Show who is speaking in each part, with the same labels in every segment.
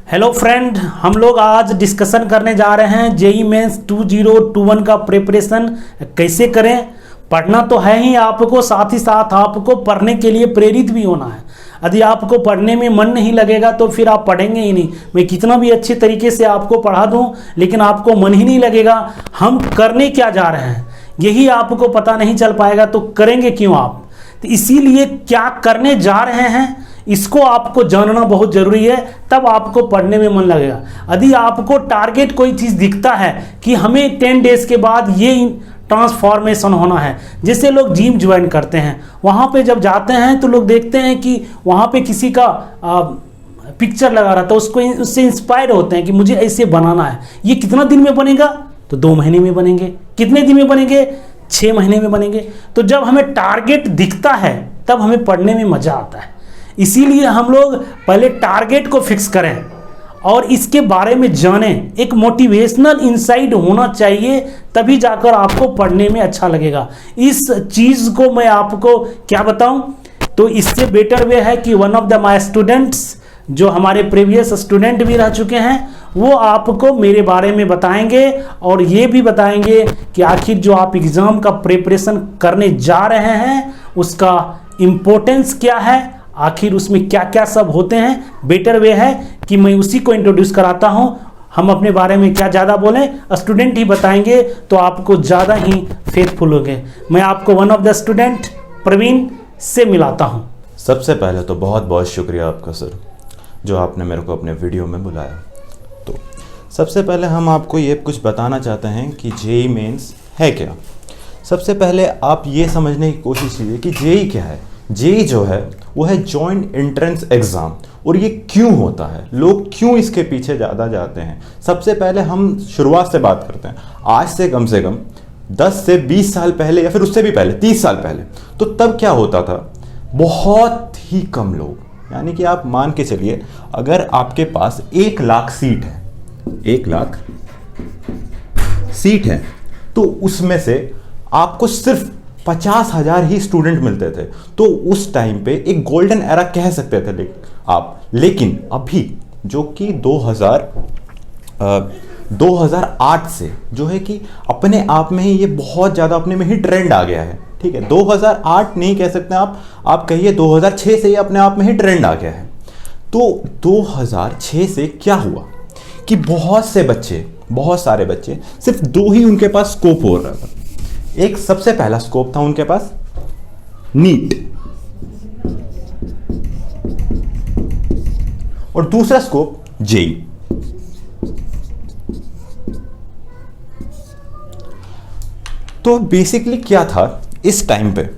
Speaker 1: Hello friend, हम लोग आज डिस्कशन करने जा रहे हैं जेईई मेंस 2021 का प्रिपरेशन कैसे करें। पढ़ना तो है ही आपको, साथ ही साथ आपको पढ़ने के लिए प्रेरित भी होना है। यदि आपको पढ़ने में मन नहीं लगेगा तो फिर आप पढ़ेंगे ही नहीं। मैं कितना भी अच्छे तरीके से आपको पढ़ा दूं, लेकिन आपको मन ही नहीं लगेगा हम करने क्या जा रहे हैं, यही आपको पता नहीं चल पाएगा तो करेंगे क्यों आप। तो इसीलिए क्या करने जा रहे हैं इसको आपको जानना बहुत जरूरी है, तब आपको पढ़ने में मन लगेगा। यदि आपको टारगेट कोई चीज़ दिखता है कि हमें 10 डेज के बाद ये ट्रांसफॉर्मेशन होना है, जैसे लोग जिम ज्वाइन करते हैं, वहाँ पे जब जाते हैं तो लोग देखते हैं कि वहाँ पे किसी का पिक्चर लगा रहा था, उससे इंस्पायर होते हैं कि मुझे ऐसे बनाना है। ये कितना दिन में बनेगा? तो 2 महीने में बनेंगे। कितने दिन में बनेंगे? 6 महीने में बनेंगे। तो जब हमें टारगेट दिखता है तब हमें पढ़ने में मज़ा आता है। इसीलिए हम लोग पहले टारगेट को फिक्स करें और इसके बारे में जानें। एक मोटिवेशनल इनसाइट होना चाहिए, तभी जाकर आपको पढ़ने में अच्छा लगेगा। इस चीज़ को मैं आपको क्या बताऊं, तो इससे बेटर वे है कि one of the my students, जो हमारे प्रीवियस स्टूडेंट भी रह चुके हैं, वो आपको मेरे बारे में बताएंगे और ये भी बताएंगे कि आखिर जो आप एग्ज़ाम का प्रिपरेशन करने जा रहे हैं उसका इम्पोर्टेंस क्या है, आखिर उसमें क्या क्या सब होते हैं। बेटर वे है कि मैं उसी को इंट्रोड्यूस कराता हूं। हम अपने बारे में क्या ज़्यादा बोलें, स्टूडेंट ही बताएंगे तो आपको ज़्यादा ही फेथफुल होंगे। मैं आपको one of the student Praveen से मिलाता हूं।
Speaker 2: सबसे पहले तो बहुत बहुत शुक्रिया आपका सर, जो आपने मेरे को अपने वीडियो में बुलाया। तो सबसे पहले हम आपको ये कुछ बताना चाहते हैं कि जेईई मेंस है क्या। सबसे पहले आप ये समझने की कोशिश कीजिए कि जेईई क्या है। जेईई जो है वो है जॉइंट एंट्रेंस एग्ज़ाम। और ये क्यों होता है, लोग क्यों इसके पीछे ज़्यादा जाते हैं। सबसे पहले हम शुरुआत से बात करते हैं। आज से कम 10 से 20 साल पहले या फिर उससे भी पहले 30 साल पहले, तो तब क्या होता था, बहुत ही कम लोग, यानी कि आप मान के चलिए अगर आपके पास 1 लाख सीट है, 1 लाख सीट है, तो उसमें से आपको सिर्फ 50,000 ही स्टूडेंट मिलते थे। तो उस टाइम पे एक गोल्डन एरा कह सकते थे लेकिन अभी जो कि 2008 से जो है कि अपने आप में ही ये बहुत ज़्यादा अपने में ही ट्रेंड आ गया है। ठीक है, 2008 नहीं कह सकते आप कहिए 2006 से ही अपने आप में ही ट्रेंड आ गया है। तो 2006 से क्या हुआ कि बहुत सारे बच्चे सिर्फ 2 ही उनके पास स्कोप हो रहा था। एक सबसे पहला स्कोप था उनके पास नीट, और दूसरा स्कोप जेईई। तो बेसिकली क्या था, इस टाइम पे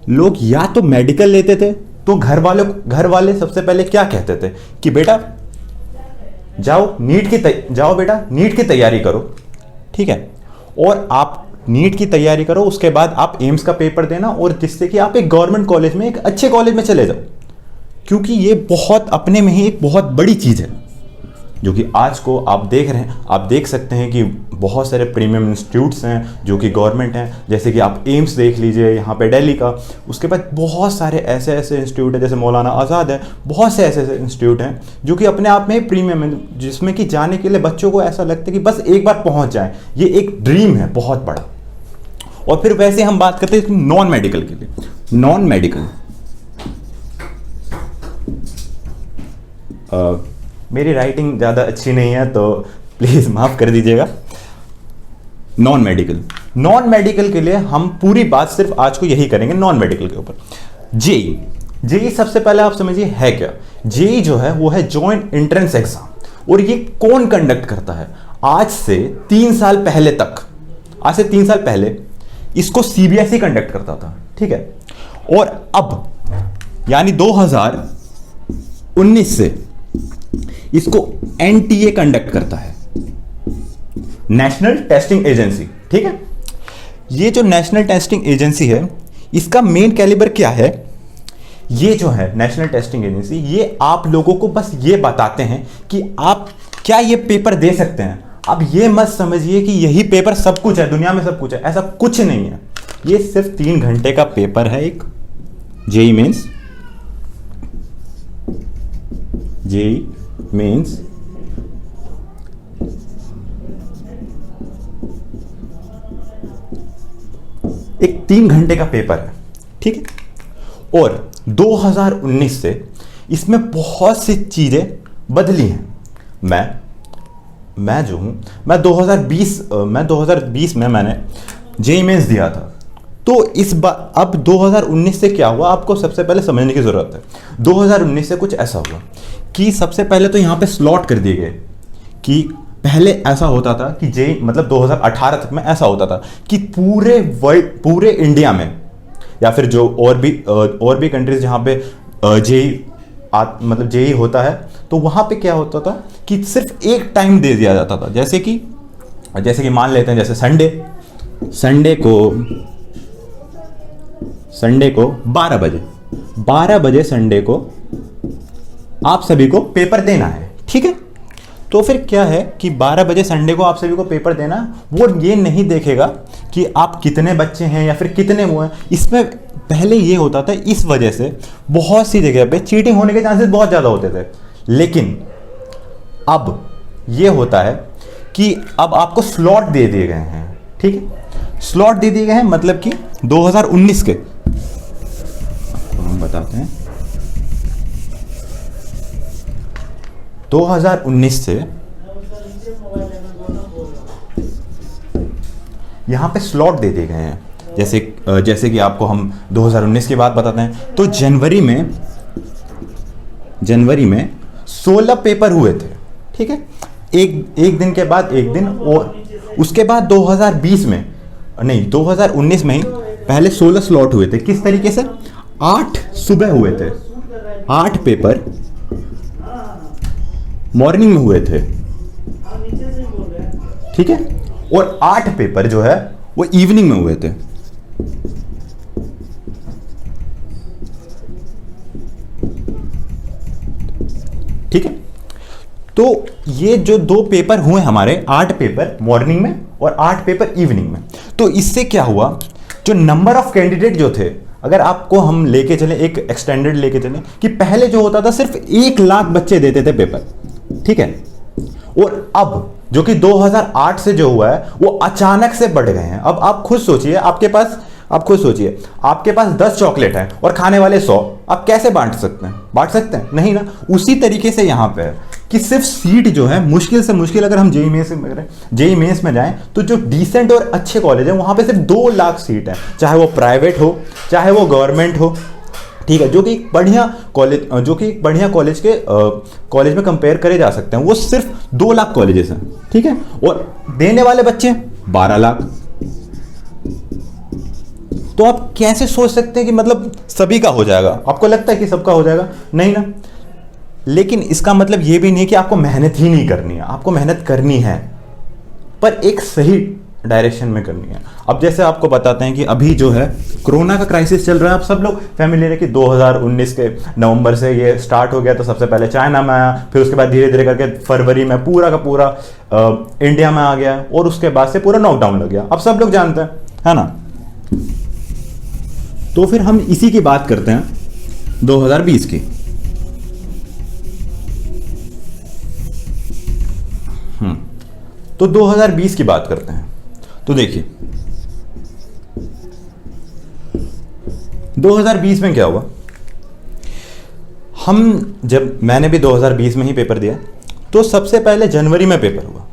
Speaker 2: लोग या तो मेडिकल लेते थे, तो घर वाले सबसे पहले क्या कहते थे कि बेटा जाओ नीट की तैयारी करो। ठीक है, और आप नीट की तैयारी करो, उसके बाद आप एम्स का पेपर देना, और जिससे कि आप एक गवर्नमेंट कॉलेज में, एक अच्छे कॉलेज में चले जाओ। क्योंकि ये बहुत अपने में ही एक बहुत बड़ी चीज़ है, जो कि आज को आप देख रहे हैं। आप देख सकते हैं कि बहुत सारे प्रीमियम इंस्टीट्यूट्स हैं जो कि गवर्नमेंट हैं, जैसे कि आप एम्स देख लीजिए यहाँ पे दिल्ली का। उसके बाद बहुत सारे ऐसे इंस्टीट्यूट हैं, जैसे मौलाना आज़ाद है, बहुत से ऐसे इंस्टीट्यूट हैं जो कि अपने आप में प्रीमियम है, जिसमें कि जाने के लिए बच्चों को ऐसा लगता है कि बस एक बार पहुँच जाए, ये एक ड्रीम है बहुत बड़ा। और फिर वैसे हम बात करते हैं नॉन मेडिकल के लिए। नॉन मेडिकल मेरी राइटिंग ज़्यादा अच्छी नहीं है तो प्लीज़ माफ़ कर दीजिएगा। नॉन मेडिकल के लिए हम पूरी बात सिर्फ आज को यही करेंगे, नॉन मेडिकल के ऊपर। जेईई सबसे पहले आप समझिए है क्या। जेईई जो है वो है जॉइंट एंट्रेंस एग्जाम, और ये कौन कंडक्ट करता है। आज से 3 साल पहले इसको सीबीएसई कंडक्ट करता था। ठीक है, और अब यानी 2019 से इसको एनटीए कंडक्ट करता है, नेशनल टेस्टिंग एजेंसी। ठीक है, ये जो नेशनल टेस्टिंग एजेंसी है, इसका मेन कैलिबर क्या है, ये जो है नेशनल टेस्टिंग एजेंसी, ये आप लोगों को बस ये बताते हैं कि आप क्या ये पेपर दे सकते हैं। अब ये मत समझिए कि यही पेपर सब कुछ है, दुनिया में सब कुछ है, ऐसा कुछ नहीं है। ये सिर्फ 3 घंटे का पेपर है, एक जेई मेंस, जेई मेंस एक 3 घंटे का पेपर है, ठीक है। और 2019 से इसमें बहुत सी चीजें बदली हैं। मैं जो हूं, मैं 2020 में मैंने जेई मेंस दिया था। तो इस बार अब 2019 से क्या हुआ, आपको सबसे पहले समझने की जरूरत है। 2019 से कुछ ऐसा हुआ कि सबसे पहले तो यहां पे स्लॉट कर दिए गए कि पहले ऐसा होता था कि जेई मतलब 2018 तक में ऐसा होता था कि पूरे वर्ल्ड, पूरे इंडिया में या फिर जो और भी कंट्रीज जहां पे जेई मतलब जेई होता है, तो वहां पे क्या होता था कि सिर्फ एक टाइम दे दिया जाता था। जैसे कि मान लेते हैं, जैसे संडे को 12 बजे संडे को आप सभी को पेपर देना है, ठीक है। तो फिर क्या है कि 12 बजे संडे को आप सभी को पेपर देना, वो ये नहीं देखेगा कि आप कितने बच्चे हैं या फिर कितने वो हैं। इसमें पहले ये होता था, इस वजह से बहुत सी जगह पे चीटिंग होने के चांसेस बहुत ज़्यादा होते थे। लेकिन अब ये होता है कि अब आपको स्लॉट दे दिए गए हैं, ठीक है। स्लॉट दे दिए गए हैं मतलब कि 2019 के, हम बताते हैं, 2019 से यहां पे स्लॉट दे दिए गए हैं। जैसे कि आपको हम 2019 की बात बताते हैं, तो जनवरी में 16 पेपर हुए थे, ठीक है। एक दिन के बाद एक दिन, और उसके बाद 2019 में ही पहले 16 स्लॉट हुए थे। किस तरीके से? 8 सुबह हुए थे, 8 पेपर मॉर्निंग में हुए थे, ठीक है। और 8 पेपर जो है वो इवनिंग में हुए थे। ठीक है। तो ये जो 2 पेपर हुए हमारे, 8 पेपर मॉर्निंग में और 8 पेपर इवनिंग में, तो इससे क्या हुआ, जो नंबर ऑफ कैंडिडेट जो थे, अगर आपको हम लेके चले एक एक्सटेंडेड लेके चले कि पहले जो होता था सिर्फ 1 लाख बच्चे देते थे पेपर, ठीक है। और अब जो कि 2008 से जो हुआ है वो अचानक से बढ़ गए हैं। अब आप खुद सोचिए, आपके पास 10 चॉकलेट हैं और खाने वाले 100, आप कैसे बांट सकते हैं? नहीं ना। उसी तरीके से यहां पे है कि सिर्फ सीट जो है मुश्किल से मुश्किल, अगर हम जेई मेंस में जाएं तो जो डिसेंट और अच्छे कॉलेज हैं वहां पे सिर्फ 2 लाख सीट है, चाहे वो प्राइवेट हो चाहे वो गवर्नमेंट हो, ठीक है। जो कि एक बढ़िया कॉलेज में कंपेयर करे जा सकते हैं, वो सिर्फ 2 लाख कॉलेजेस हैं, ठीक है। और देने वाले बच्चे 12 लाख। तो आप कैसे सोच सकते हैं कि मतलब सभी का हो जाएगा? आपको लगता है कि सबका हो जाएगा? नहीं ना। लेकिन इसका मतलब ये भी नहीं कि आपको मेहनत ही नहीं करनी है, आपको मेहनत करनी है, पर एक सही डायरेक्शन में करनी है। अब जैसे आपको बताते हैं कि अभी जो है कोरोना का क्राइसिस चल रहा है, आप सब लोग फैमिलियर है कि 2019 के नवंबर से ये स्टार्ट हो गया। तो सबसे पहले चाइना में आया, फिर उसके बाद धीरे धीरे करके फरवरी में पूरा का पूरा इंडिया में आ गया, और उसके बाद से पूरा लॉकडाउन लग गया। अब सब लोग जानते हैं, है ना। तो फिर हम इसी की बात करते हैं 2020 की। तो 2020 की बात करते हैं। तो देखिए 2020 में क्या हुआ, मैंने भी 2020 में ही पेपर दिया। तो सबसे पहले जनवरी में पेपर हुआ,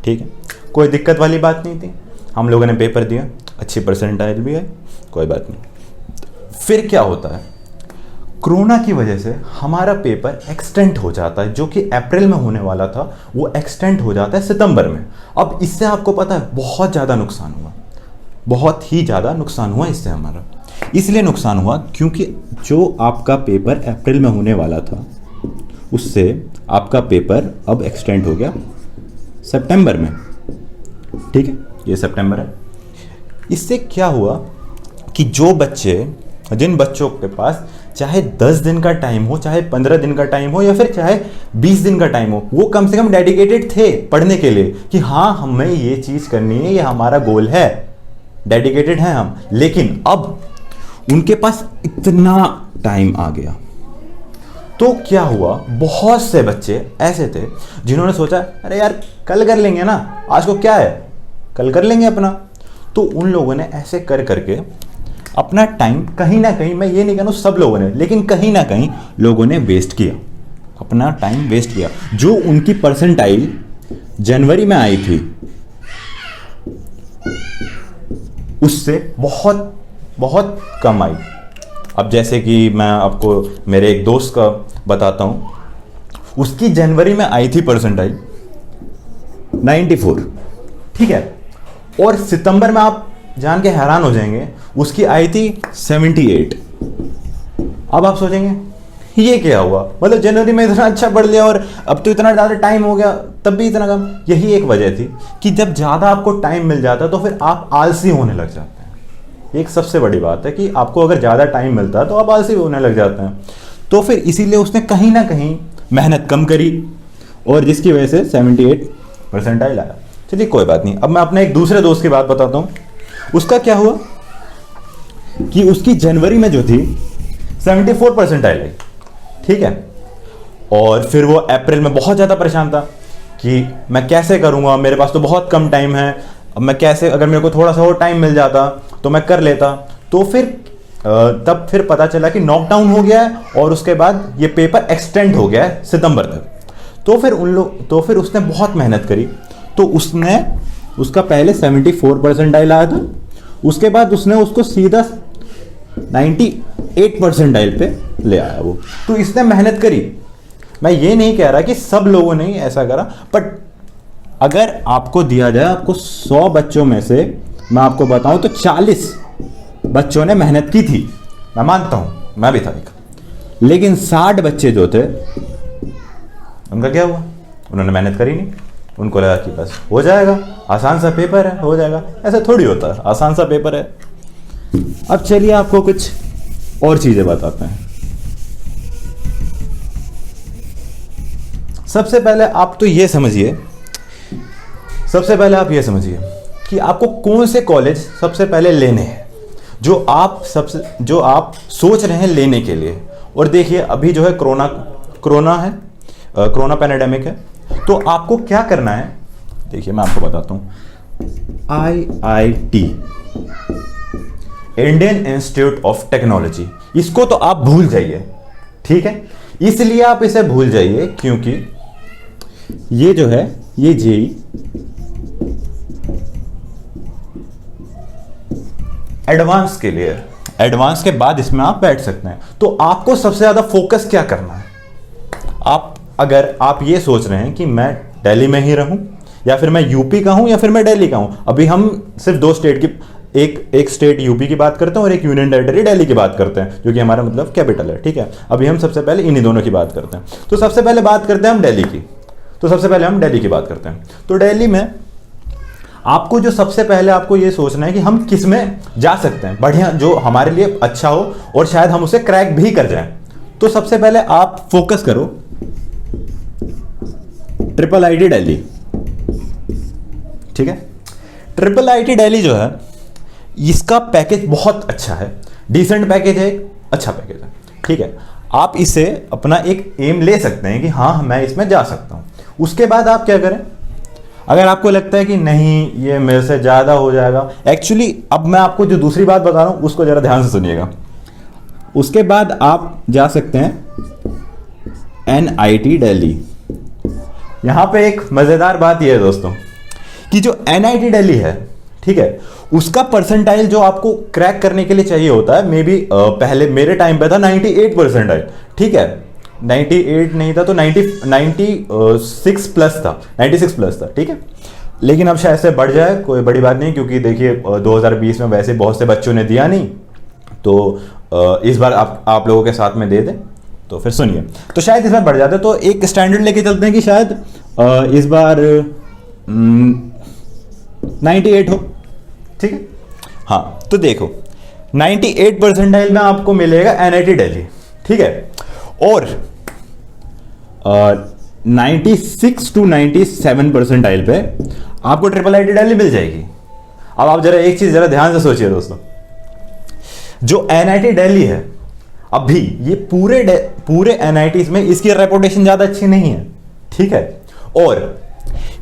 Speaker 2: ठीक है, कोई दिक्कत वाली बात नहीं थी, हम लोगों ने पेपर दिया, अच्छी परसेंटाइल भी है, कोई बात नहीं। फिर क्या होता है, कोरोना की वजह से हमारा पेपर एक्सटेंड हो जाता है, जो कि अप्रैल में होने वाला था वो एक्सटेंड हो जाता है सितंबर में। अब इससे आपको पता है बहुत ज़्यादा नुकसान हुआ, बहुत ही ज़्यादा नुकसान हुआ इससे हमारा। इसलिए नुकसान हुआ क्योंकि जो आपका पेपर अप्रैल में होने वाला था उससे आपका पेपर अब एक्सटेंड हो गया सितंबर में, ठीक है, ये सितंबर है। इससे क्या हुआ कि जिन बच्चों के पास चाहे 10 दिन का टाइम हो, चाहे 15 दिन का टाइम हो, या फिर चाहे 20 दिन का टाइम हो, वो कम से कम डेडिकेटेड थे पढ़ने के लिए कि हाँ हमें ये चीज़ करनी है, ये हमारा गोल है, डेडिकेटेड हैं हम, लेकिन अब उनके पास इतना टाइम आ गया। तो क्या हुआ, बहुत से बच्चे ऐसे थे जिन्होंने सोचा अरे यार कल कर लेंगे ना, आज को क्या है, कल कर लेंगे अपना। तो उन लोगों ने ऐसे कर करके अपना टाइम कहीं ना कहीं, मैं ये नहीं कहूँ सब लोगों ने, लेकिन कहीं ना कहीं लोगों ने वेस्ट किया, अपना टाइम वेस्ट किया। जो उनकी परसेंटाइल जनवरी में आई थी उससे बहुत बहुत कम आई। अब जैसे कि मैं आपको मेरे एक दोस्त का बताता हूँ, उसकी जनवरी में आई थी परसेंटाइल 94, ठीक है, और सितंबर में आप जान के हैरान हो जाएंगे उसकी आई थी 78। अब आप सोचेंगे ये क्या हुआ, मतलब जनवरी में इतना अच्छा पढ़ लिया और अब तो इतना ज़्यादा टाइम हो गया तब भी इतना कम। यही एक वजह थी कि जब ज़्यादा आपको टाइम मिल जाता तो फिर आप आलसी होने लग जाते हैं। एक सबसे बड़ी बात है कि आपको अगर ज़्यादा टाइम मिलता है तो आप आलसी होने लग जाते हैं। तो फिर इसीलिए उसने कहीं ना कहीं मेहनत कम करी और जिसकी वजह से 78 परसेंटाइल आया। चलिए कोई बात नहीं। अब मैं अपने एक दूसरे दोस्त की बात बताता हूँ। उसका क्या हुआ कि उसकी जनवरी में जो थी 74 परसेंटाइल आई, ठीक है, और फिर वो अप्रैल में बहुत ज़्यादा परेशान था कि मैं कैसे करूँगा, मेरे पास तो बहुत कम टाइम है, अब मैं कैसे, अगर मेरे को थोड़ा सा और टाइम मिल जाता तो मैं कर लेता। तो फिर तब फिर पता चला कि नॉकडाउन हो गया है और उसके बाद ये पेपर एक्सटेंड हो गया है सितंबर तक। तो फिर उसने बहुत मेहनत करी। तो उसका पहले 74 परसेंटाइल आया था, उसके बाद उसने उसको सीधा 98 परसेंटाइल पे ले आया वो। तो इसने मेहनत करी। मैं ये नहीं कह रहा कि सब लोगों ने ऐसा करा, बट अगर आपको दिया जाए, आपको 100 बच्चों में से मैं आपको बताऊं तो 40 बच्चों ने मेहनत की थी। मैं मानता हूं, मैं भी था एक, लेकिन 60 बच्चे जो थे उनका क्या हुआ, उन्होंने मेहनत करी नहीं। उनको लगा कि बस हो जाएगा, आसान सा पेपर है, हो जाएगा। ऐसा थोड़ी होता है, आसान सा पेपर है। अब चलिए आपको कुछ और चीजें बताते हैं। सबसे पहले आप ये समझिए कि आपको कौन से कॉलेज सबसे पहले लेने हैं, जो आप सोच रहे हैं लेने के लिए। और देखिए अभी जो है कोरोना पैंडेमिक है, तो आपको क्या करना है, देखिए मैं आपको बताता हूं। IIT, Indian institute of technology, इसको तो आप भूल जाइए, ठीक है। इसलिए आप इसे भूल जाइए क्योंकि ये जो है ये जेई एडवांस के लिए, एडवांस के बाद इसमें आप बैठ सकते हैं। तो आपको सबसे ज्यादा फोकस क्या करना है, अगर आप ये सोच रहे हैं कि मैं दिल्ली में ही रहूं, या फिर मैं यूपी का हूं, या फिर मैं दिल्ली का हूं। अभी हम सिर्फ 2 स्टेट की, एक स्टेट यूपी की बात करते हैं और एक यूनियन टेरिटरी दिल्ली की बात करते हैं, जो कि हमारा मतलब कैपिटल है, ठीक है। अभी हम सबसे पहले इन्हीं दोनों की बात करते हैं। तो सबसे पहले बात करते हैं हम दिल्ली की। तो सबसे पहले हम दिल्ली की बात करते हैं। तो दिल्ली में आपको जो सबसे पहले आपको ये सोचना है कि हम किस में जा सकते हैं, बढ़िया, जो हमारे लिए अच्छा हो और शायद हम उसे क्रैक भी कर जाएं। तो सबसे पहले आप फोकस करो IIT दिल्ली, ठीक है। IIT दिल्ली जो है इसका पैकेज बहुत अच्छा है, डिसेंट पैकेज है, अच्छा पैकेज है, ठीक है। आप इसे अपना एक एम ले सकते हैं कि हाँ मैं इसमें जा सकता हूं। उसके बाद आप क्या करें, अगर आपको लगता है कि नहीं ये मेरे से ज़्यादा हो जाएगा, एक्चुअली अब मैं आपको जो दूसरी बात बता रहा हूँ उसको ज़रा ध्यान से सुनिएगा। उसके बाद आप जा सकते हैं NIT दिल्ली। यहाँ पे एक मज़ेदार बात यह है दोस्तों कि जो NIT दिल्ली है, ठीक है, उसका परसेंटाइल जो आपको क्रैक करने के लिए चाहिए होता है, मे बी पहले मेरे टाइम पे था 98 परसेंटाइल, ठीक है। 98 नहीं था तो 96 प्लस था, 96 प्लस था, ठीक है। लेकिन अब शायद से बढ़ जाए, कोई बड़ी बात नहीं, क्योंकि देखिए 2020 में वैसे बहुत से बच्चों ने दिया नहीं, तो इस बार आप लोगों के साथ में दे दें। तो फिर सुनिए, तो शायद इस बार बढ़ जाता है। तो एक स्टैंडर्ड लेके चलते हैं कि शायद इस बार 98 हो, ठीक है। हाँ, तो देखो 98 परसेंटाइल में आपको मिलेगा NIT दिल्ली, ठीक है। और 96 to 97 परसेंटाइल पे आपको IIT दिल्ली मिल जाएगी। अब आप जरा एक चीज जरा ध्यान से सोचिए दोस्तों, जो एनआईटी दिल्ली है अभी, ये पूरे एनआईटीज में इसकी रेपुटेशन ज्यादा अच्छी नहीं है, ठीक है। और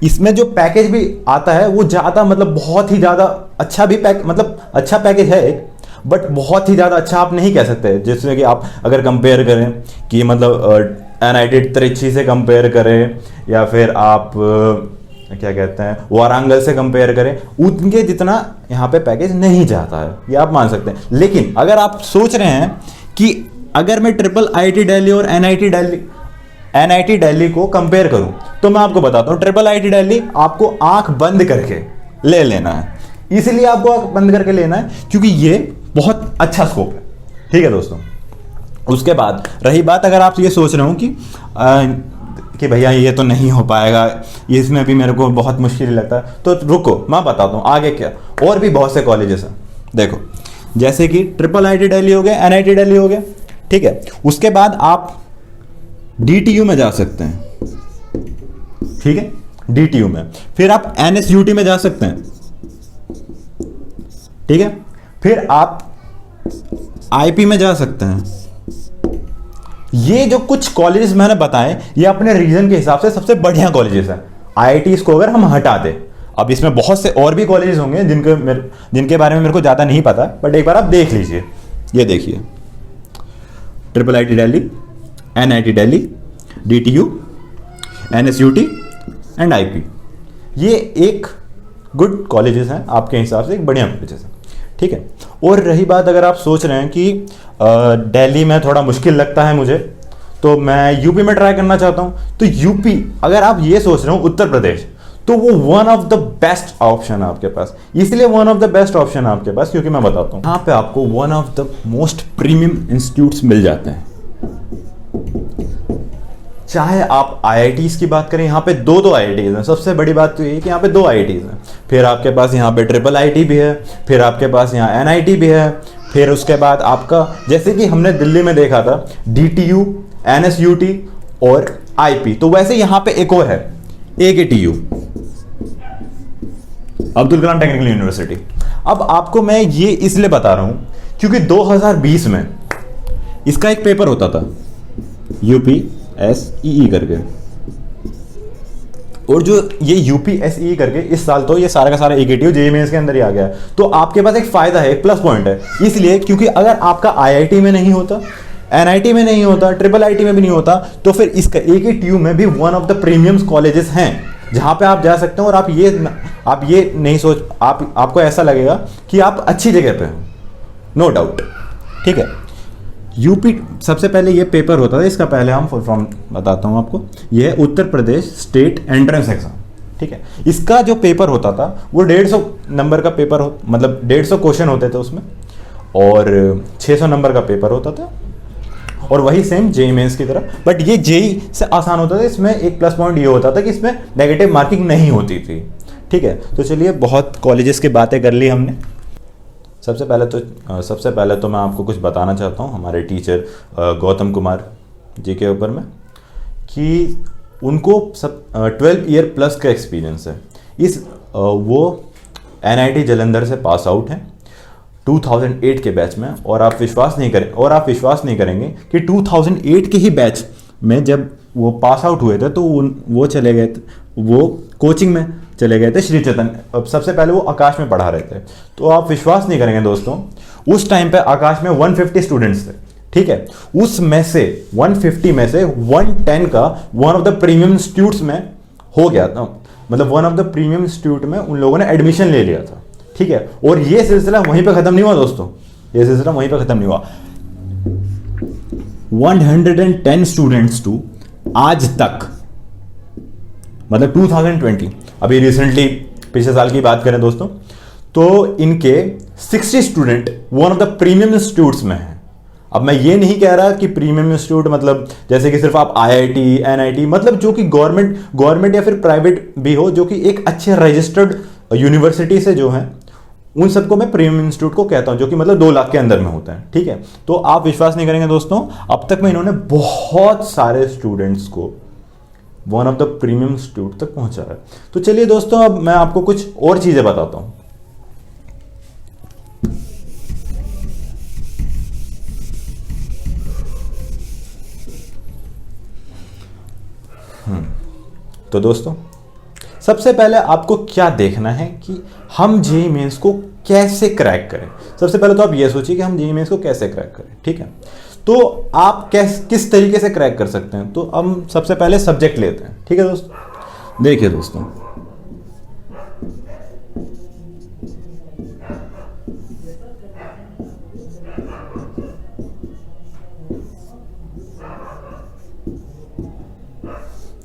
Speaker 2: इसमें जो पैकेज भी आता है वो ज्यादा मतलब बहुत ही ज्यादा अच्छा भी मतलब अच्छा पैकेज है एक, बट बहुत ही ज्यादा अच्छा आप नहीं कह सकते। जिसमें कि आप अगर कंपेयर करें कि मतलब एनआईटी त्रिची से कंपेयर करें या फिर आप क्या कहते हैं वारंगल से कंपेयर करें, उनके जितना यहाँ पे पैकेज नहीं जाता है, ये आप मान सकते हैं। लेकिन अगर आप सोच रहे हैं कि अगर मैं ट्रिपल आईटी दिल्ली और एनआईटी दिल्ली को कंपेयर करूं, तो मैं आपको बताता हूं ट्रिपल आईटी दिल्ली आपको आंख बंद करके ले लेना है। इसलिए आपको आंख बंद करके लेना है क्योंकि ये बहुत अच्छा स्कोप है, ठीक है दोस्तों। उसके बाद रही बात, अगर आप ये सोच रहे हो कि भैया ये तो नहीं हो पाएगा, इसमें भी मेरे को बहुत मुश्किल लगता है, तो रुको मैं बताता हूँ आगे क्या। और भी बहुत से कॉलेजेस हैं, देखो जैसे कि ट्रिपल आईटी दिल्ली हो गया, एनआईटी दिल्ली हो गया, ठीक है। उसके बाद आप डीटीयू में जा सकते हैं, ठीक है, डीटीयू में। फिर आप एनएसयूटी में जा सकते हैं, ठीक है। फिर आप आईपी में जा सकते हैं। ये जो कुछ कॉलेजेस मैंने बताए ये अपने रीजन के हिसाब से सबसे बढ़िया कॉलेजेस हैं। आईआईटीज को अगर हम हटा दें, अब इसमें बहुत से और भी कॉलेजेस होंगे जिनके बारे में मेरे को ज़्यादा नहीं पता, बट एक बार आप देख लीजिए। ये देखिए, triple IT Delhi, NIT Delhi, DTU, NSUT and IP, ये एक गुड कॉलेजेस हैं आपके हिसाब से, एक बढ़िया कॉलेजेस हैं, ठीक है। और रही बात, अगर आप सोच रहे हैं कि दिल्ली में थोड़ा मुश्किल लगता है मुझे, तो मैं यूपी में ट्राई करना चाहता हूं, तो यूपी अगर आप ये सोच रहे हो उत्तर प्रदेश, तो वो one of the best option है आपके पास। इसलिए one of the best option है आपके पास क्योंकि मैं बताता हूं, यहाँ पे आपको one of the most premium institutes मिल जाते हैं। चाहे आप आईआईटीज की बात करें, यहाँ पे दो आईआईटीज हैं। सबसे बड़ी बात तो ये है कि यहाँ पे 2 आईआईटीज हैं। फिर आपके पास यहाँ पे ट्रिपल आईटी भी है, फिर आपके पास यहाँ एनआईटी भी है, फिर उसके बाद आपका जैसे कि हमने दिल्ली में देखा था डीटीयू, एनएसयूटी और आईपी, तो वैसे यहाँ पे एक और है AKTU, Abdul Kalam technical university. अब आपको मैं ये इसलिए बता रहा हूं क्योंकि 2020 में इसका एक पेपर होता था यूपीएसई करके, और जो ये यूपीएसई करके इस साल तो ये सारा का सारा एकेटीयू जेईई मेंस के अंदर ही आ गया है। तो आपके पास एक फायदा है, एक प्लस पॉइंट है, इसलिए क्योंकि अगर आपका आईआईटी में नहीं होता, एनआईटी में नहीं होता, ट्रिपल आईटी में भी नहीं होता, तो फिर इसका एकेटीयू में भी one of the premium colleges हैं जहां पे आप जा सकते हो। और आप ये नहीं सोच, आपको ऐसा लगेगा कि आप अच्छी जगह पे हो, नो डाउट, ठीक है। यूपी सबसे पहले ये पेपर होता था, इसका पहले हम फुल फॉर्म बताता हूँ आपको। ये है Uttar Pradesh state entrance exam, ठीक है। इसका जो पेपर होता था वो 150 नंबर का पेपर मतलब 150 क्वेश्चन होते थे उसमें, और 600 नंबर का पेपर होता था, और वही सेम जेईई मेंस की तरह, बट ये जेईई से आसान होता था। इसमें एक प्लस पॉइंट ये होता था कि इसमें नेगेटिव मार्किंग नहीं होती थी, ठीक है। तो चलिए बहुत कॉलेजेस की बातें कर ली हमने। सबसे पहले तो मैं आपको कुछ बताना चाहता हूँ हमारे टीचर गौतम कुमार जी के ऊपर में, कि उनको 12 ईयर प्लस का एक्सपीरियंस है। वो एनआईटी जालंधर से पास आउट हैं 2008 के बैच में, और आप विश्वास नहीं करेंगे कि 2008 के ही बैच में जब वो पास आउट हुए थे तो वो कोचिंग में चले गए थे श्री चैतन्य। अब सबसे पहले वो आकाश में पढ़ा रहे थे, तो आप विश्वास नहीं करेंगे दोस्तों, उस टाइम पे आकाश में 150 स्टूडेंट्स थे, ठीक है। उसमें से 150 में से 110 का one of the premium institutes में हो गया था, मतलब one of the premium institute में उन लोगों ने एडमिशन ले लिया था, ठीक है। और ये सिलसिला वहीं पे खत्म नहीं हुआ दोस्तों, ये सिलसिला वहीं पे खत्म नहीं हुआ। 110 स्टूडेंट्स टू आज तक, मतलब 2020, अभी रिसेंटली पिछले साल की बात करें दोस्तों, तो इनके 60 student one of the premium institutes में हैं। अब मैं ये नहीं कह रहा कि प्रीमियम इंस्टीट्यूट मतलब जैसे कि सिर्फ आप आईआईटी, एनआईटी, मतलब जो कि गवर्नमेंट या फिर प्राइवेट भी हो, जो कि एक अच्छे रजिस्टर्ड यूनिवर्सिटी से जो है, उन सबको मैं प्रीमियम इंस्टीट्यूट को कहता हूं, जो कि मतलब 2 लाख के अंदर में होता है, ठीक है। तो आप विश्वास नहीं करेंगे दोस्तों, अब तक में इन्होंने बहुत सारे स्टूडेंट्स को one of the premium institute तक पहुंचा है। तो चलिए दोस्तों, अब मैं आपको कुछ और चीजें बताता हूं। तो दोस्तों सबसे पहले आपको क्या देखना है कि हम जेईई मेंस को कैसे क्रैक करें। सबसे पहले तो आप ये सोचिए कि हम जेईई मेंस को कैसे क्रैक करें, ठीक है। तो आप किस तरीके से क्रैक कर सकते हैं, तो हम सबसे पहले सब्जेक्ट लेते हैं, ठीक है दोस्तों। देखिए दोस्तों,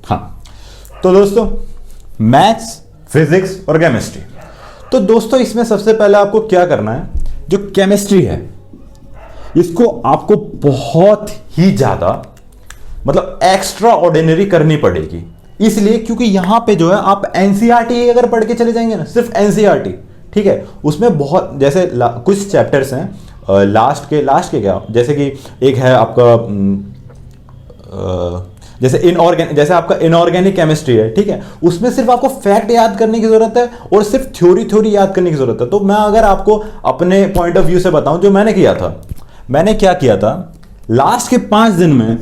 Speaker 2: हाँ, तो दोस्तों मैथ्स, फिजिक्स और केमिस्ट्री। तो दोस्तों इसमें सबसे पहले आपको क्या करना है, जो केमिस्ट्री है इसको आपको बहुत ही ज्यादा मतलब एक्स्ट्रा ऑर्डिनरी करनी पड़ेगी। इसलिए क्योंकि यहां पे जो है आप एनसीईआरटी अगर पढ़ के चले जाएंगे ना, सिर्फ एनसीईआरटी, ठीक है, उसमें बहुत जैसे कुछ चैप्टर्स हैं लास्ट के क्या, जैसे कि एक है आपका जैसे आपका इनऑर्गेनिक केमिस्ट्री है, ठीक है, उसमें सिर्फ आपको फैक्ट याद करने की जरूरत है और सिर्फ थ्योरी याद करने की जरूरत है। तो मैं अगर आपको अपने पॉइंट ऑफ व्यू से बताऊं, जो मैंने किया था, मैंने क्या किया था, लास्ट के 5 दिन में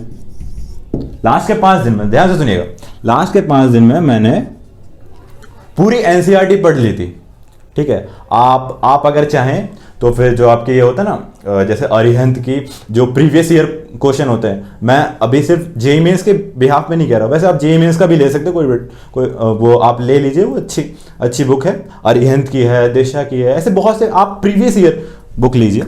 Speaker 2: ध्यान से सुनिएगा, लास्ट के 5 दिन में मैंने पूरी एनसीईआरटी पढ़ ली थी, ठीक है। आप अगर चाहें तो फिर जो आपके ये होता है ना, जैसे अरिहंत की जो प्रीवियस ईयर क्वेश्चन होते हैं, मैं अभी सिर्फ जेईई मेंस के बिहाफ में नहीं कह रहा, वैसे आप जेईई मेंस का भी ले सकते हो, कोई वो आप ले लीजिए, वो अच्छी बुक है, अरिहंत की है, दिशा की है, ऐसे बहुत से आप प्रीवियस ईयर बुक लीजिए,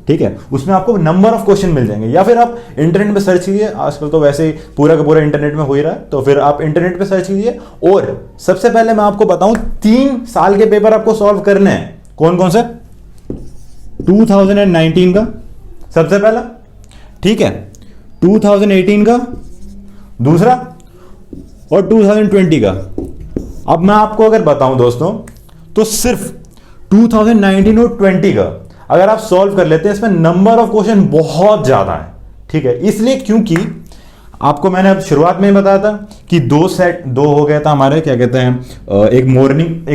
Speaker 2: ठीक है, उसमें आपको नंबर ऑफ क्वेश्चन मिल जाएंगे। या फिर आप इंटरनेट पे सर्च कीजिए, आजकल तो वैसे ही पूरा का पूरा इंटरनेट में हो ही रहा है, तो फिर आप इंटरनेट पे सर्च कीजिए। और सबसे पहले मैं आपको बताऊं, 3 साल के पेपर आपको सॉल्व करने हैं। कौन कौन से? 2019 का सबसे पहला, ठीक है, 2018 का दूसरा और 2020 का। अब मैं आपको अगर बताऊं दोस्तों, तो सिर्फ 2019 और 20 का अगर आप सॉल्व कर लेते हैं, इसमें नंबर ऑफ क्वेश्चन बहुत ज्यादा है, ठीक है। इसलिए क्योंकि आपको मैंने अब शुरुआत में ही बताया था कि 2 हो गया था हमारे, क्या कहते हैं, एक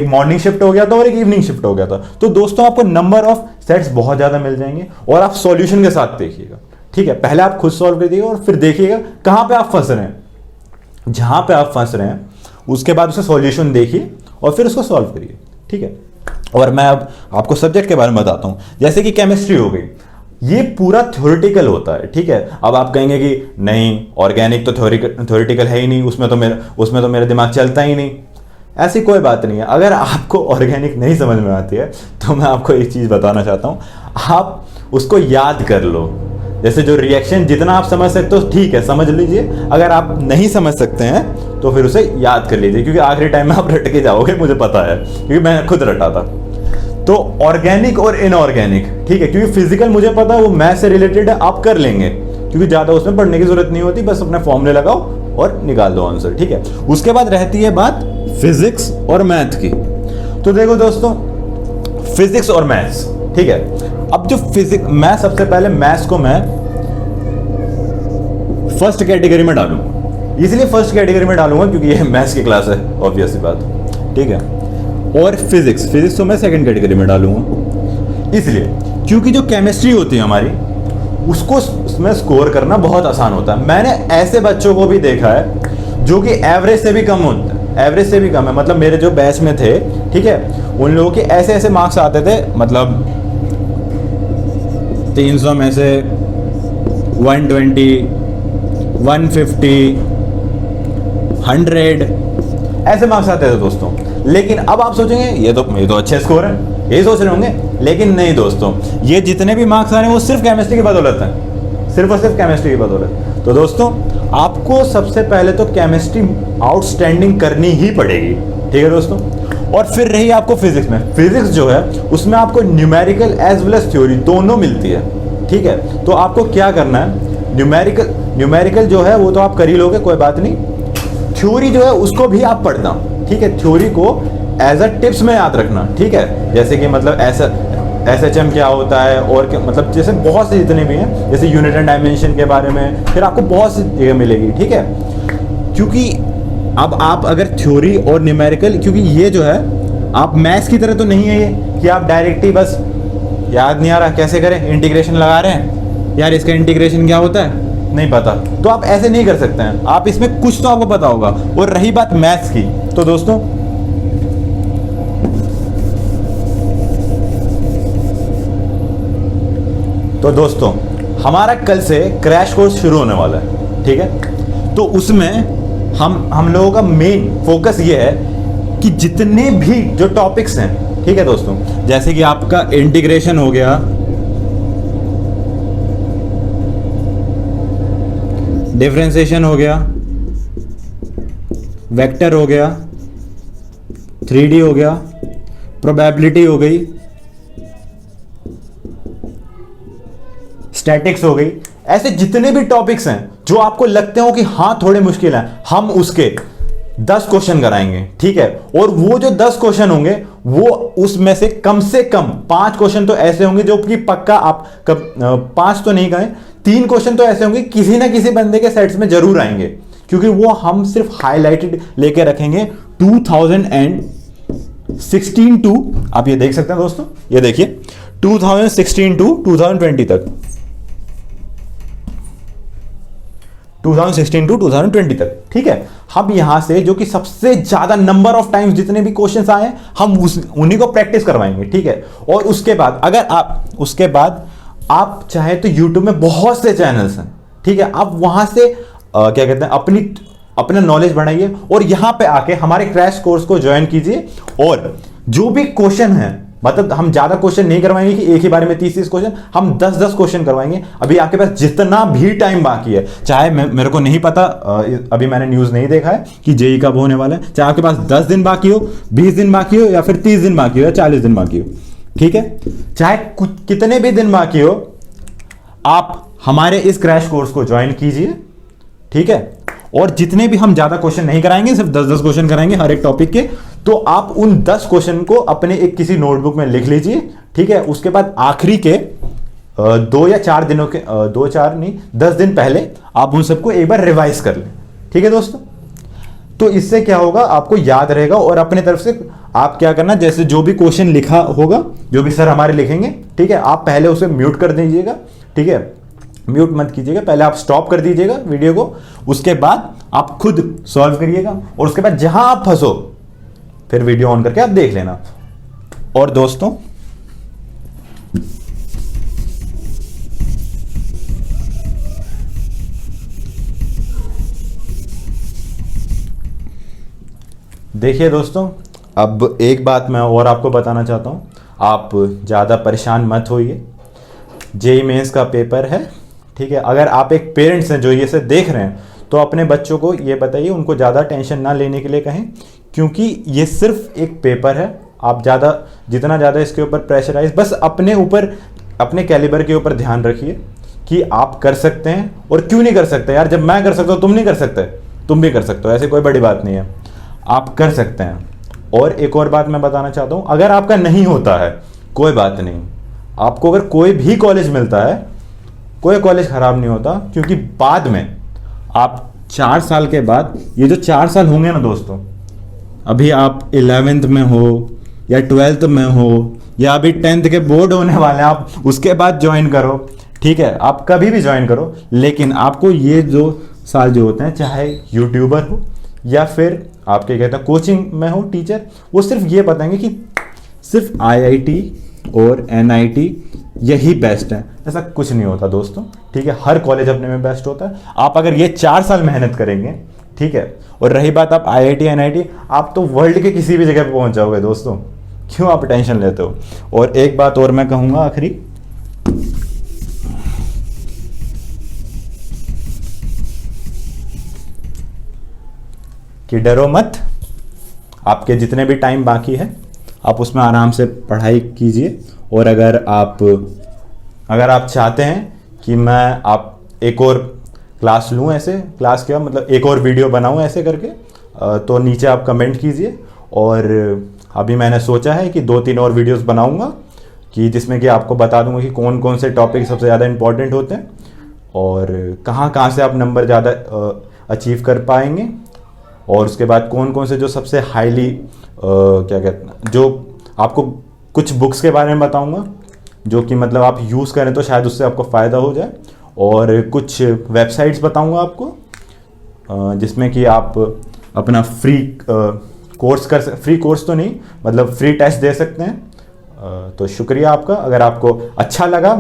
Speaker 2: मॉर्निंग शिफ्ट हो गया था और एक इवनिंग शिफ्ट हो गया था। तो दोस्तों आपको नंबर ऑफ सेट्स बहुत ज्यादा मिल जाएंगे और आप सॉल्यूशन के साथ देखिएगा, ठीक है। पहले आप खुद सॉल्व करिएगा और फिर देखिएगा कहां पे आप फंस रहे हैं, जहां पे आप फंस रहे हैं उसके बाद उसका सॉल्यूशन देखिए और फिर उसको सॉल्व करिए, ठीक है। और मैं अब आपको सब्जेक्ट के बारे में बताता हूं, जैसे कि केमिस्ट्री हो गई, ये पूरा थ्योरेटिकल होता है, ठीक है। अब आप कहेंगे कि नहीं, ऑर्गेनिक तो थ्योरेटिकल है ही नहीं, उसमें तो मेरा दिमाग चलता ही नहीं। ऐसी कोई बात नहीं है। अगर आपको ऑर्गेनिक नहीं समझ में आती है तो मैं आपको एक चीज बताना चाहता हूं, आप उसको याद कर लो। जैसे जो रिएक्शन जितना आप समझ सकते हो, ठीक है, समझ लीजिए। अगर आप नहीं समझ सकते हैं तो फिर उसे याद कर लीजिए, क्योंकि आखिरी टाइम में आप रट के जाओगे, मुझे पता है, क्योंकि मैं खुद रटा था। तो ऑर्गेनिक और इनऑर्गेनिक, ठीक है, क्योंकि फिजिकल मुझे पता है वो मैथ से रिलेटेड है, आप कर लेंगे, क्योंकि ज्यादा उसमें पढ़ने की जरूरत नहीं होती, बस अपने फॉर्मूले लगाओ और निकाल दो आंसर, ठीक है। उसके बाद रहती है बात फिजिक्स और मैथ की। तो देखो दोस्तों, फिजिक्स और मैथ्स, ठीक है। अब जो मैं सबसे पहले मैथ्स को मैं फर्स्ट कैटेगरी में डालूंगा, इसलिए फर्स्ट कैटेगरी में डालूंगा क्योंकि ये मैथ्स की क्लास है, ऑब्वियस सी बात, ठीक है। और फिजिक्स तो मैं सेकंड कैटेगरी में डालूंगा, इसलिए क्योंकि जो केमिस्ट्री होती है हमारी, उसको उसमें स्कोर करना बहुत आसान होता है। मैंने ऐसे बच्चों को भी देखा है जो कि एवरेज से भी कम होता है, एवरेज से भी कम है, मतलब मेरे जो बैच में थे, ठीक है, उन लोगों के ऐसे मार्क्स आते थे, मतलब 300 में से 120, 150, 100 ऐसे मार्क्स आते थे दोस्तों। लेकिन अब आप सोचेंगे ये तो अच्छे स्कोर है, यही सोच रहे होंगे, लेकिन नहीं दोस्तों, ये जितने भी मार्क्स आ रहे हैं वो सिर्फ केमिस्ट्री की बदौलत है, सिर्फ और सिर्फ केमिस्ट्री की बदौलत। तो दोस्तों आपको सबसे पहले तो केमिस्ट्री आउटस्टैंडिंग करनी ही पड़ेगी, ठीक है दोस्तों। और फिर रही आपको फिजिक्स में, फिजिक्स जो है उसमें आपको numerical as well as theory दोनों मिलती है, ठीक है। तो आपको क्या करना है, न्यूमेरिकल जो है वो तो आप कर ही लोगे, कोई बात नहीं। थ्योरी जो है उसको भी आप पढ़ना, ठीक है। थ्योरी को एज अ टिप्स में याद रखना, ठीक है। जैसे कि मतलब SHM क्या होता है, और क्या मतलब, जैसे बहुत से जितने भी हैं, जैसे यूनिट एंड डायमेंशन के बारे में फिर आपको बहुत सी जगह मिलेगी, ठीक है। क्योंकि अब आप अगर थ्योरी और न्यूमेरिकल, क्योंकि ये जो है आप मैथ्स की तरह तो नहीं है ये कि आप डायरेक्ट ही बस याद नहीं आ रहा कैसे करें, इंटीग्रेशन लगा रहे हैं, यार इसका इंटीग्रेशन क्या होता है, नहीं पता, तो आप ऐसे नहीं कर सकते हैं, आप इसमें कुछ तो आपको पता होगा। और रही बात मैथ्स की, तो दोस्तों हमारा कल से क्रैश कोर्स शुरू होने वाला है, ठीक है। तो उसमें हम लोगों का मेन फोकस ये है कि जितने भी जो टॉपिक्स हैं, ठीक है दोस्तों, जैसे कि आपका इंटीग्रेशन हो गया, डिफरेंशिएशन हो गया, वेक्टर हो गया, 3D हो गया, प्रोबेबिलिटी हो गई, स्टैटिक्स हो गई, ऐसे जितने भी टॉपिक्स हैं जो आपको लगते हो कि हाँ थोड़े मुश्किल हैं, हम उसके 10 क्वेश्चन कराएंगे, ठीक है। और वो जो 10 क्वेश्चन होंगे वो उसमें से कम 5 क्वेश्चन तो ऐसे होंगे जो कि पक्का आप 5 तो नहीं कहें, 3 क्वेश्चन तो ऐसे होंगे किसी ना किसी बंदे के सेट्स में जरूर आएंगे, क्योंकि वो हम सिर्फ हाईलाइटेड लेके रखेंगे 2016 टू, आप ये देख सकते हैं दोस्तों, ये देखिए 2016 टू 2020 तक, 2016 टू 2020 तक, ठीक है। हम यहां से जो कि सबसे ज्यादा नंबर ऑफ टाइम्स जितने भी क्वेश्चंस आए हैं हम उन्हीं को प्रैक्टिस करवाएंगे, ठीक है। और उसके बाद आप चाहे तो YouTube में बहुत से चैनल्स हैं, ठीक है, आप वहां से क्या कहते हैं अपना नॉलेज बढ़ाइए और यहां पे आके हमारे क्रैश कोर्स को ज्वाइन कीजिए। और जो भी क्वेश्चन है, मतलब हम ज्यादा क्वेश्चन नहीं करवाएंगे कि एक ही बारे में 30 क्वेश्चन, हम 10 क्वेश्चन करवाएंगे। अभी आपके पास जितना भी टाइम बाकी है, चाहे मेरे को नहीं पता, अभी मैंने न्यूज नहीं देखा है कि जेई कब होने वाला है, चाहे आपके पास 10 दिन बाकी हो, 20 दिन बाकी हो, या फिर 30 दिन बाकी हो, या 40 दिन बाकी हो, ठीक है, चाहे कितने भी दिन बाकी हो, आप हमारे इस क्रैश कोर्स को ज्वाइन कीजिए, ठीक है। और जितने भी हम ज्यादा क्वेश्चन नहीं कराएंगे, सिर्फ 10 क्वेश्चन कराएंगे हर एक टॉपिक के, तो आप उन 10 क्वेश्चन को अपने एक किसी नोटबुक में लिख लीजिए, ठीक है। उसके बाद आखिरी के 2 या 4 दिनों के 10 दिन पहले आप उन सबको एक बार रिवाइज कर लें, ठीक है दोस्तों। तो इससे क्या होगा, आपको याद रहेगा। और अपने तरफ से आप क्या करना, जैसे जो भी क्वेश्चन लिखा होगा, जो भी सर हमारे लिखेंगे, ठीक है, आप पहले उसे म्यूट कर दीजिएगा, ठीक है, म्यूट मत कीजिएगा, पहले आप स्टॉप कर दीजिएगा वीडियो को, उसके बाद आप खुद सॉल्व करिएगा, और उसके बाद जहां आप फंसो फिर वीडियो ऑन करके आप देख लेना। और दोस्तों देखिए दोस्तों, अब एक बात मैं और आपको बताना चाहता हूं, आप ज़्यादा परेशान मत होइए। जेईई मेंस का पेपर है, ठीक है। अगर आप एक पेरेंट्स हैं जो ये से देख रहे हैं, तो अपने बच्चों को ये बताइए, उनको ज़्यादा टेंशन ना लेने के लिए कहें, क्योंकि ये सिर्फ एक पेपर है। आप जितना ज़्यादा इसके ऊपर प्रेशराइज, बस अपने ऊपर, अपने कैलिबर के ऊपर ध्यान रखिए कि आप कर सकते हैं। और क्यों नहीं कर सकते यार, जब मैं कर सकता हूँ तुम नहीं कर सकते, तुम भी कर सकते हो, ऐसी कोई बड़ी बात नहीं है, आप कर सकते हैं। और एक और बात मैं बताना चाहता हूँ, अगर आपका नहीं होता है कोई बात नहीं, आपको अगर कोई भी कॉलेज मिलता है, कोई कॉलेज खराब नहीं होता, क्योंकि बाद में आप 4 साल के बाद, ये जो 4 साल होंगे ना दोस्तों, अभी आप 11th में हो या 12th में हो या अभी 10th के बोर्ड होने वाले हैं, आप उसके बाद ज्वाइन करो, ठीक है, आप कभी भी ज्वाइन करो, लेकिन आपको ये जो साल जो होते हैं, चाहे यूट्यूबर हो या फिर आपके कहते हैं कोचिंग में हो टीचर, वो सिर्फ ये बताएंगे कि सिर्फ आईआईटी और एनआईटी यही बेस्ट है। ऐसा कुछ नहीं होता दोस्तों, ठीक है, हर कॉलेज अपने में बेस्ट होता है। आप अगर ये 4 साल मेहनत करेंगे, ठीक है, और रही बात आप आईआईटी एनआईटी, आप तो वर्ल्ड के किसी भी जगह पे पहुंच जाओगे दोस्तों, क्यों आप टेंशन लेते हो। और एक बात और मैं कहूंगा आखिरी, कि डरो मत, आपके जितने भी टाइम बाकी है आप उसमें आराम से पढ़ाई कीजिए। और अगर आप चाहते हैं कि मैं आप एक और क्लास लूँ, ऐसे क्लास क्या मतलब एक और वीडियो बनाऊँ ऐसे करके, तो नीचे आप कमेंट कीजिए। और अभी मैंने सोचा है कि 2-3 और वीडियोस बनाऊंगा, कि जिसमें कि आपको बता दूंगा कि कौन कौन से टॉपिक सबसे ज़्यादा इंपॉर्टेंट होते हैं और कहाँ से आप नंबर ज़्यादा अचीव कर पाएंगे, और उसके बाद कौन कौन से जो सबसे हाईली क्या कहते हैं, जो आपको कुछ बुक्स के बारे में बताऊंगा जो कि मतलब आप यूज़ करें तो शायद उससे आपको फ़ायदा हो जाए। और कुछ वेबसाइट्स बताऊंगा आपको जिसमें कि आप अपना फ्री कोर्स तो नहीं, मतलब फ्री टेस्ट दे सकते हैं। तो शुक्रिया आपका। अगर आपको अच्छा लगा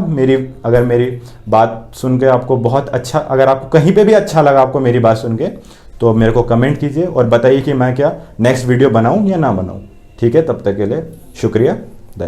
Speaker 2: अगर मेरी बात सुन के आपको बहुत अच्छा, अगर आपको कहीं पे भी अच्छा लगा आपको मेरी बात सुन के, तो मेरे को कमेंट कीजिए और बताइए कि मैं क्या नेक्स्ट वीडियो बनाऊं या ना बनाऊं। ठीक है, तब तक के लिए शुक्रिया।